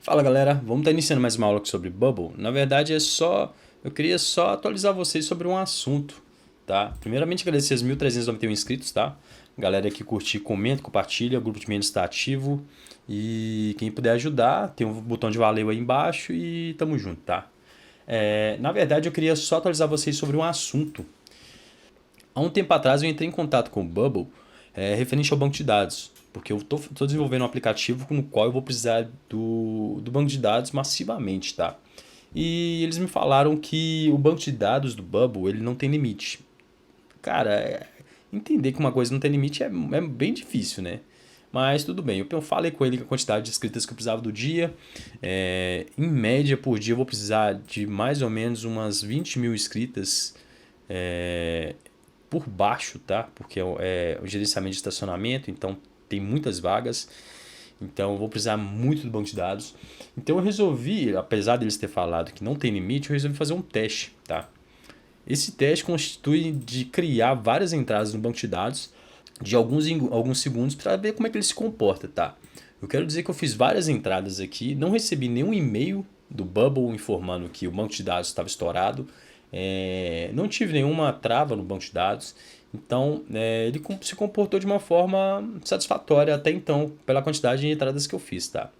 Fala galera, vamos estar iniciando mais uma aula aqui sobre Bubble. Na verdade eu queria só atualizar vocês sobre um assunto, tá? Primeiramente agradecer os 1.391 inscritos, tá? Galera que curtir, comenta, compartilha, o grupo de membros está ativo e quem puder ajudar, tem um botão de valeu aí embaixo e tamo junto, tá? Na verdade eu queria só atualizar vocês sobre um assunto. Há um tempo atrás eu entrei em contato com o Bubble referente ao banco de dados, porque eu estou desenvolvendo um aplicativo no qual eu vou precisar do banco de dados massivamente, tá? E eles me falaram que o banco de dados do Bubble ele não tem limite. Cara, entender que uma coisa não tem limite é bem difícil, né? Mas tudo bem, eu falei com ele que a quantidade de escritas que eu precisava do dia. Em média, por dia, eu vou precisar de mais ou menos umas 20 mil escritas por baixo, tá? Porque é o gerenciamento de estacionamento, então tem muitas vagas. Então eu vou precisar muito do banco de dados. Então eu resolvi, apesar deles ter falado que não tem limite, eu resolvi fazer um teste, tá? Esse teste constitui de criar várias entradas no banco de dados de alguns segundos para ver como é que ele se comporta, tá? Eu quero dizer que eu fiz várias entradas aqui, não recebi nenhum e-mail do Bubble informando que o banco de dados estava estourado, não tive nenhuma trava no banco de dados, então ele se comportou de uma forma satisfatória até então, pela quantidade de entradas que eu fiz, tá?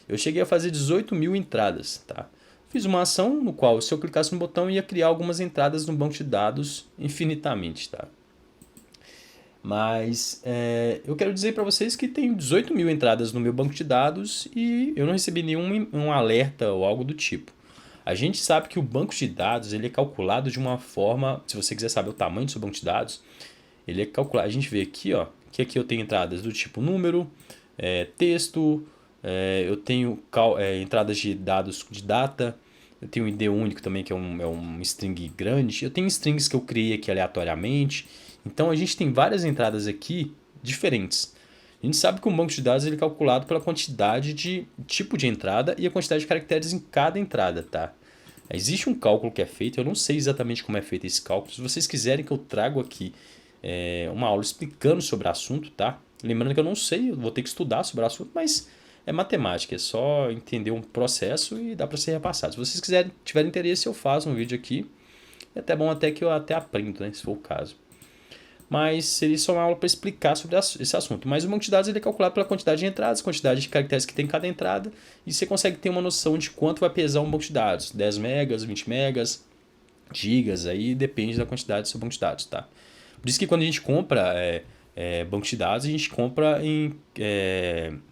Eu cheguei a fazer 18 mil entradas, tá? Fiz uma ação no qual, se eu clicasse no botão, ia criar algumas entradas no banco de dados infinitamente, tá? Mas eu quero dizer para vocês que tem 18 mil entradas no meu banco de dados e eu não recebi nenhum um alerta ou algo do tipo. A gente sabe que o banco de dados ele é calculado de uma forma, se você quiser saber o tamanho do seu banco de dados, ele é calculado. A gente vê aqui, ó, que aqui eu tenho entradas do tipo número, texto, eu tenho entradas de dados de data, eu tenho um ID único também, que é um string grande. Eu tenho strings que eu criei aqui aleatoriamente. Então a gente tem várias entradas aqui diferentes. A gente sabe que um banco de dados ele é calculado pela quantidade de tipo de entrada e a quantidade de caracteres em cada entrada, tá? Existe um cálculo que é feito, eu não sei exatamente como é feito esse cálculo. Se vocês quiserem que eu trago aqui uma aula explicando sobre o assunto, tá? Lembrando que eu não sei, eu vou ter que estudar sobre o assunto, mas é matemática, é só entender um processo e dá para ser repassado. Se vocês tiverem interesse, eu faço um vídeo aqui. É até bom até que eu até aprendo, né, se for o caso. Mas seria só uma aula para explicar sobre esse assunto. Mas o banco de dados ele é calculado pela quantidade de entradas, quantidade de caracteres que tem em cada entrada, e você consegue ter uma noção de quanto vai pesar um banco de dados. 10 megas, 20 megas, gigas, aí depende da quantidade do seu banco de dados, tá? Por isso que quando a gente compra banco de dados, a gente compra em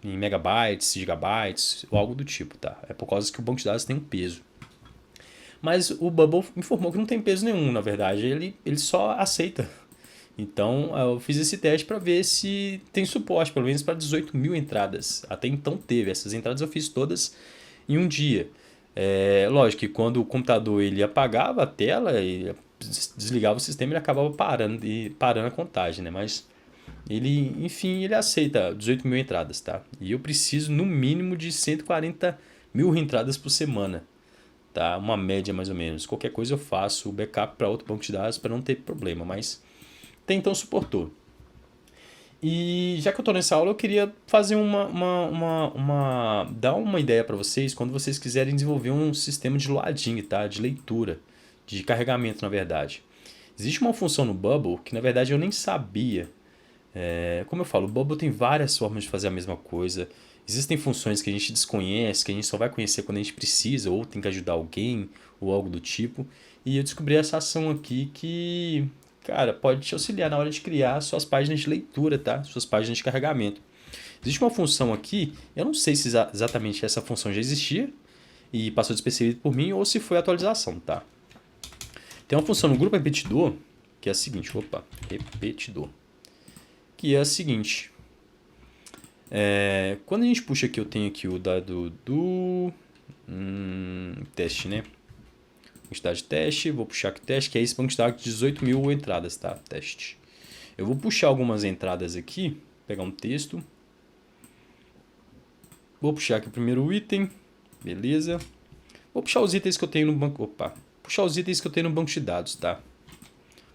megabytes, gigabytes ou algo do tipo, tá? É por causa que o banco de dados tem um peso. Mas o Bubble informou que não tem peso nenhum, na verdade, ele só aceita. Então eu fiz esse teste para ver se tem suporte, pelo menos para 18 mil entradas. Até então teve, essas entradas eu fiz todas em um dia. Lógico que quando o computador ele apagava a tela e desligava o sistema, ele acabava parando a contagem, né? Mas ele, enfim, ele aceita 18 mil entradas, tá? E eu preciso no mínimo de 140 mil entradas por semana, tá? Uma média mais ou menos. Qualquer coisa eu faço o backup para outro banco de dados para não ter problema, mas até então suportou. E já que eu estou nessa aula, eu queria fazer dar uma ideia para vocês quando vocês quiserem desenvolver um sistema de loading, tá? De leitura, de carregamento, na verdade. Existe uma função no Bubble que, na verdade, eu nem sabia. Como eu falo, o Bubble tem várias formas de fazer a mesma coisa. Existem funções que a gente desconhece, que a gente só vai conhecer quando a gente precisa, ou tem que ajudar alguém, ou algo do tipo. E eu descobri essa ação aqui que, cara, pode te auxiliar na hora de criar suas páginas de leitura, tá? Suas páginas de carregamento. Existe uma função aqui, eu não sei se exatamente essa função já existia e passou despercebido por mim ou se foi atualização, tá? Tem uma função no grupo repetidor que é a seguinte, repetidor, que é a seguinte. Quando a gente puxa aqui, eu tenho aqui o dado do teste, né? Quantidade de teste, vou puxar aqui teste, que é esse banco de dados de 18 mil entradas, tá? Teste. Eu vou puxar algumas entradas aqui, pegar um texto. Vou puxar aqui o primeiro item, beleza. Vou puxar os itens que eu tenho no banco, puxar os itens que eu tenho no banco de dados, tá?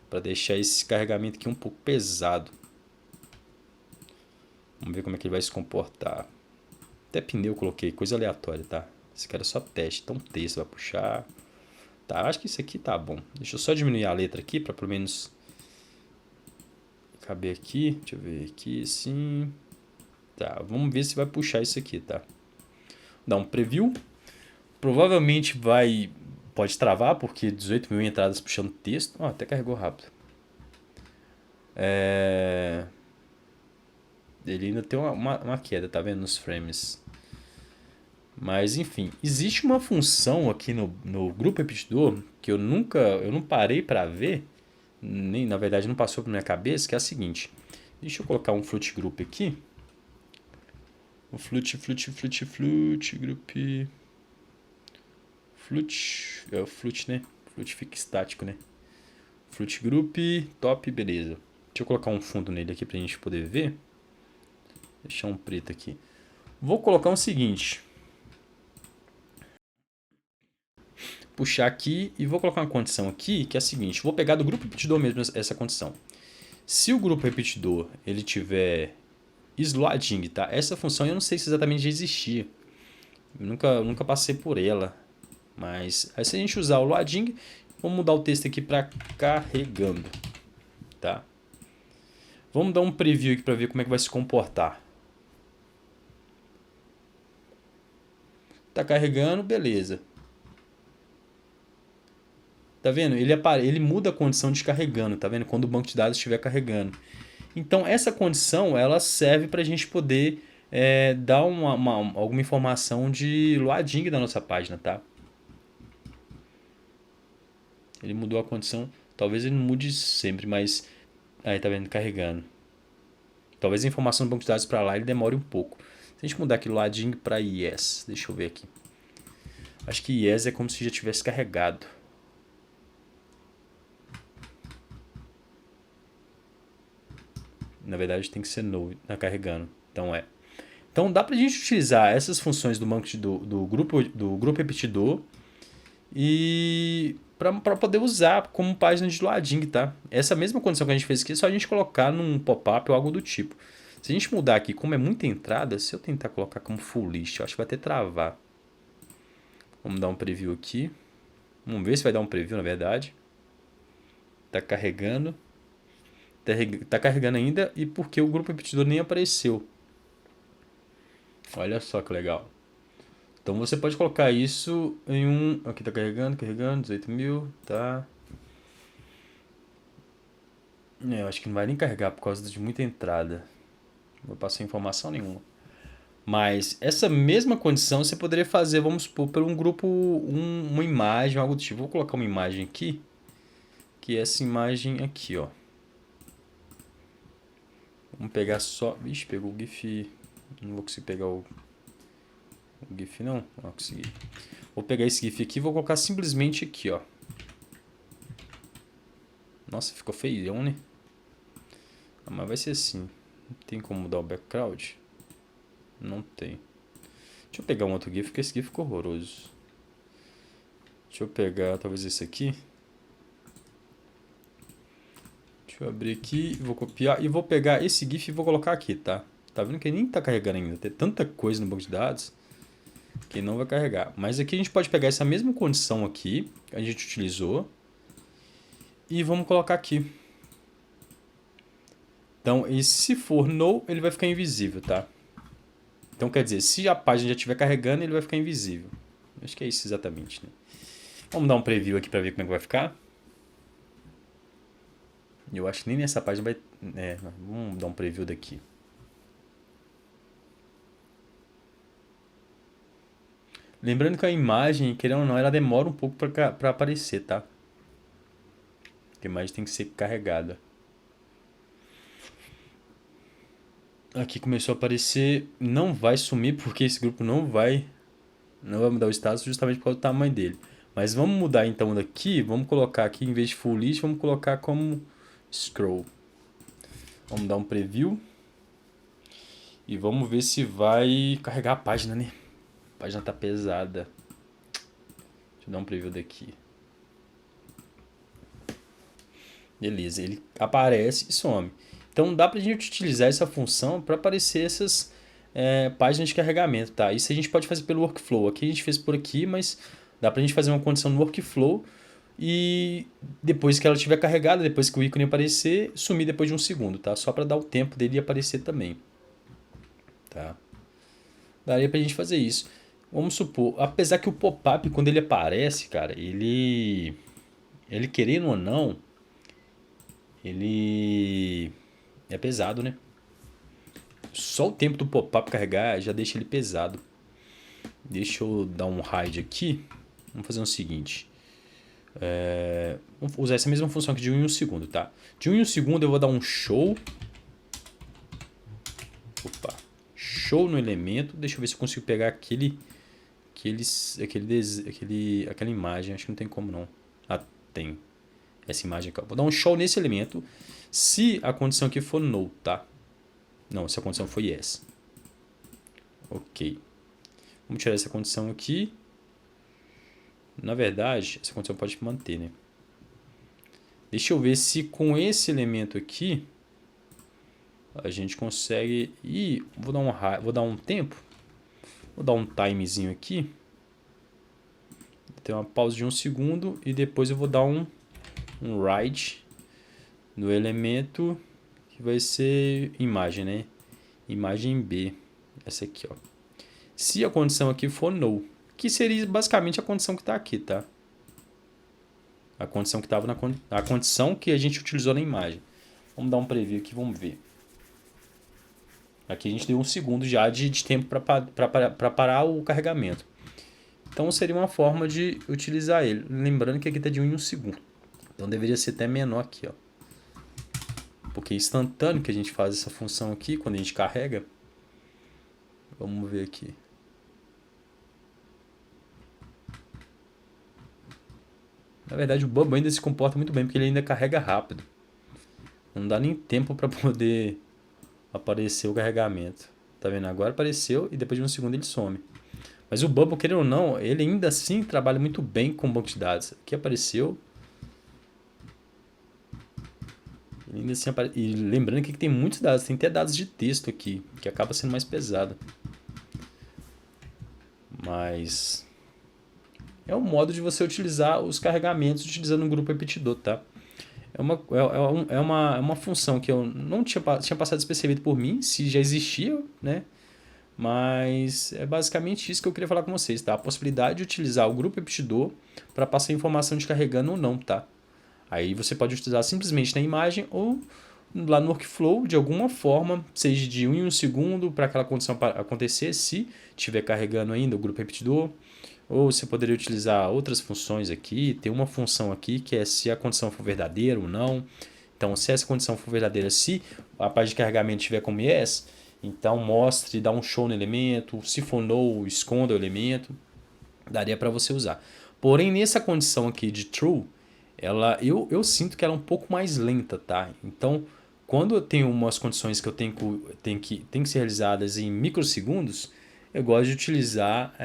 Para deixar esse carregamento aqui um pouco pesado. Vamos ver como é que ele vai se comportar. Até pneu eu coloquei, coisa aleatória, tá? Esse cara é só teste, então texto vai puxar. Tá, acho que isso aqui tá bom. Deixa eu só diminuir a letra aqui pra pelo menos caber aqui. Deixa eu ver aqui, sim. Tá, vamos ver se vai puxar isso aqui, tá? Dá um preview. Provavelmente pode travar, porque 18 mil entradas puxando texto. Ó, até carregou rápido. Ele ainda tem uma queda, tá vendo? Nos frames. Mas enfim, existe uma função aqui no grupo repetidor que eu não parei para ver, nem na verdade não passou pela minha cabeça, que é a seguinte. Deixa eu colocar um flute group aqui. O flute group. Flute, é o flute, né? Flute fica estático, né? Flute group, top, beleza. Deixa eu colocar um fundo nele aqui pra gente poder ver. Deixar um preto aqui. Vou colocar o seguinte. Puxar aqui e vou colocar uma condição aqui que é a seguinte. Vou pegar do grupo repetidor mesmo essa condição. Se o grupo repetidor ele tiver slowing, tá? Essa função eu não sei se exatamente já existia. Eu nunca passei por ela. Mas aí se a gente usar o loading, vamos mudar o texto aqui para carregando, tá? Vamos dar um preview aqui para ver como é que vai se comportar. Tá carregando, beleza. Tá vendo? Ele muda a condição de carregando, tá vendo? Quando o banco de dados estiver carregando. Então essa condição ela serve para a gente poder dar alguma informação de loading da nossa página, tá? Ele mudou a condição, talvez ele não mude sempre, mas aí tá vendo carregando. Talvez a informação do banco de dados para lá ele demore um pouco. Se a gente mudar aqui loading para yes, deixa eu ver aqui. Acho que yes é como se já tivesse carregado. Na verdade tem que ser no, carregando. Então é. Então dá pra gente utilizar essas funções do banco do grupo repetidor e para poder usar como página de loading, tá? Essa mesma condição que a gente fez aqui é só a gente colocar num pop-up ou algo do tipo. Se a gente mudar aqui, como é muita entrada, se eu tentar colocar como full list, eu acho que vai até travar. Vamos dar um preview aqui. Vamos ver se vai dar um preview, na verdade. Tá carregando. Tá carregando ainda e porque o grupo repetidor nem apareceu. Olha só que legal. Então você pode colocar isso em um... Aqui tá carregando, 18 mil, tá. Eu acho que não vai nem carregar por causa de muita entrada. Não vou passar informação nenhuma. Mas essa mesma condição você poderia fazer, vamos supor, por um grupo, uma imagem, algo do tipo. Vou colocar uma imagem aqui, que é essa imagem aqui, ó. Vamos pegar só... Vixe, pegou o GIF... Não vou conseguir pegar o GIF não. Não consegui. Vou pegar esse GIF aqui e vou colocar simplesmente aqui, ó. Nossa, ficou feião, né? Ah, mas vai ser assim. Tem como mudar o background? Não tem. Deixa eu pegar um outro GIF, porque esse GIF ficou horroroso. Deixa eu pegar talvez esse aqui. Deixa eu abrir aqui, vou copiar e vou pegar esse GIF e vou colocar aqui, tá? Tá vendo que ele nem tá carregando ainda. Tem tanta coisa no banco de dados que não vai carregar. Mas aqui a gente pode pegar essa mesma condição aqui, que a gente utilizou, e vamos colocar aqui. Então, e se for no, ele vai ficar invisível, tá? Então, quer dizer, se a página já estiver carregando, ele vai ficar invisível. Acho que é isso exatamente, né? Vamos dar um preview aqui para ver como é que vai ficar. Eu acho que nem nessa página vai... vamos dar um preview daqui. Lembrando que a imagem, querendo ou não, ela demora um pouco para aparecer, tá? A imagem tem que ser carregada. Aqui começou a aparecer, não vai sumir porque esse grupo não vai mudar o status justamente por causa do tamanho dele. Mas vamos mudar então daqui, vamos colocar aqui em vez de full list, vamos colocar como scroll. Vamos dar um preview e vamos ver se vai carregar a página, né? A página tá pesada. Deixa eu dar um preview daqui. Beleza, ele aparece e some. Então dá pra gente utilizar essa função para aparecer página de carregamento, tá? Isso a gente pode fazer pelo workflow. Aqui a gente fez por aqui, mas dá pra gente fazer uma condição no workflow e depois que ela estiver carregada, depois que o ícone aparecer, sumir depois de 1 segundo, tá? Só para dar o tempo dele aparecer também, tá? Daria pra gente fazer isso. Vamos supor, apesar que o pop-up, quando ele aparece, cara, ele querendo ou não, ele é pesado, né? Só o tempo do pop-up carregar já deixa ele pesado. Deixa eu dar um hide aqui. Vamos fazer o seguinte. Vamos usar essa mesma função aqui de 1 em 1 segundo, tá? De 1 em 1 segundo eu vou dar um show. Opa. Show no elemento. Deixa eu ver se eu consigo pegar aquela imagem. Acho que não tem como não. Ah, tem. Essa imagem aqui. Vou dar um show nesse elemento. Se a condição aqui for no, tá? Não, se a condição for yes. Ok. Vamos tirar essa condição aqui. Na verdade, essa condição pode manter, né? Deixa eu ver se com esse elemento aqui a gente consegue... Ih, vou dar um tempo. Vou dar um timezinho aqui. Tem uma pausa de 1 segundo e depois eu vou dar um write no elemento que vai ser imagem, né? Imagem B. Essa aqui, ó. Se a condição aqui for no, que seria basicamente a condição que está aqui, tá? A condição que estava a condição que a gente utilizou na imagem. Vamos dar um preview aqui, vamos ver. Aqui a gente deu 1 segundo já de tempo para parar o carregamento. Então seria uma forma de utilizar ele. Lembrando que aqui está de 1 em 1 segundo. Então deveria ser até menor aqui, ó. Porque é instantâneo que a gente faz essa função aqui quando a gente carrega. Vamos ver aqui. Na verdade o Bubble ainda se comporta muito bem porque ele ainda carrega rápido. Não dá nem tempo para poder aparecer o carregamento. Tá vendo? Agora apareceu e depois de 1 segundo ele some. Mas o Bubble, querendo ou não, ele ainda assim trabalha muito bem com banco de dados. Aqui apareceu. Ele ainda assim E lembrando que tem muitos dados, tem até dados de texto aqui, que acaba sendo mais pesado. Mas é um modo de você utilizar os carregamentos utilizando um grupo repetidor, tá? É uma função que eu não tinha passado despercebido por mim, se já existia, né? Mas é basicamente isso que eu queria falar com vocês, tá? A possibilidade de utilizar o grupo repetidor para passar informação de carregando ou não, tá? Aí você pode utilizar simplesmente na imagem ou lá no workflow de alguma forma, seja de 1 em 1 segundo para aquela condição acontecer, se estiver carregando ainda o grupo repetidor. Ou você poderia utilizar outras funções aqui. Tem uma função aqui que é se a condição for verdadeira ou não. Então, se essa condição for verdadeira, se a página de carregamento estiver como yes, então mostre, dá um show no elemento. Se for no, esconda o elemento. Daria para você usar. Porém, nessa condição aqui de true, eu sinto que ela é um pouco mais lenta, tá? Então, quando eu tenho umas condições que eu tenho que ser realizadas em microsegundos, eu gosto de utilizar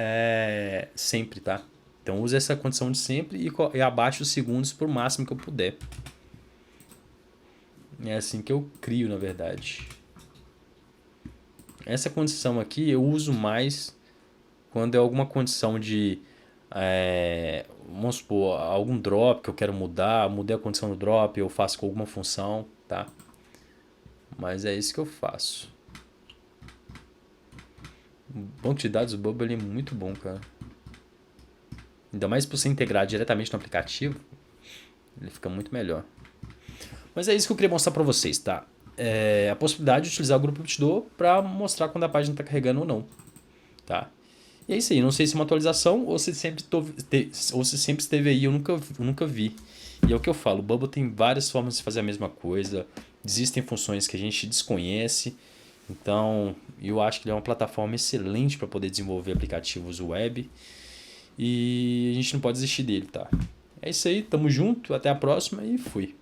sempre, tá? Então, use essa condição de sempre e abaixo os segundos por máximo que eu puder. É assim que eu crio, na verdade. Essa condição aqui eu uso mais quando é alguma condição de... vamos supor, algum drop que eu quero mudar, mudei a condição do drop, eu faço com alguma função, tá? Mas é isso que eu faço. O banco de dados do Bubble é muito bom, cara. Ainda mais por ser integrado diretamente no aplicativo, ele fica muito melhor. Mas é isso que eu queria mostrar para vocês, tá? A possibilidade de utilizar o grupo repetidor para mostrar quando a página está carregando ou não, tá? E é isso aí, não sei se é uma atualização ou se sempre esteve aí, eu nunca vi. E é o que eu falo, o Bubble tem várias formas de fazer a mesma coisa, existem funções que a gente desconhece, então eu acho que ele é uma plataforma excelente para poder desenvolver aplicativos web e a gente não pode desistir dele, tá? É isso aí, tamo junto, até a próxima e fui.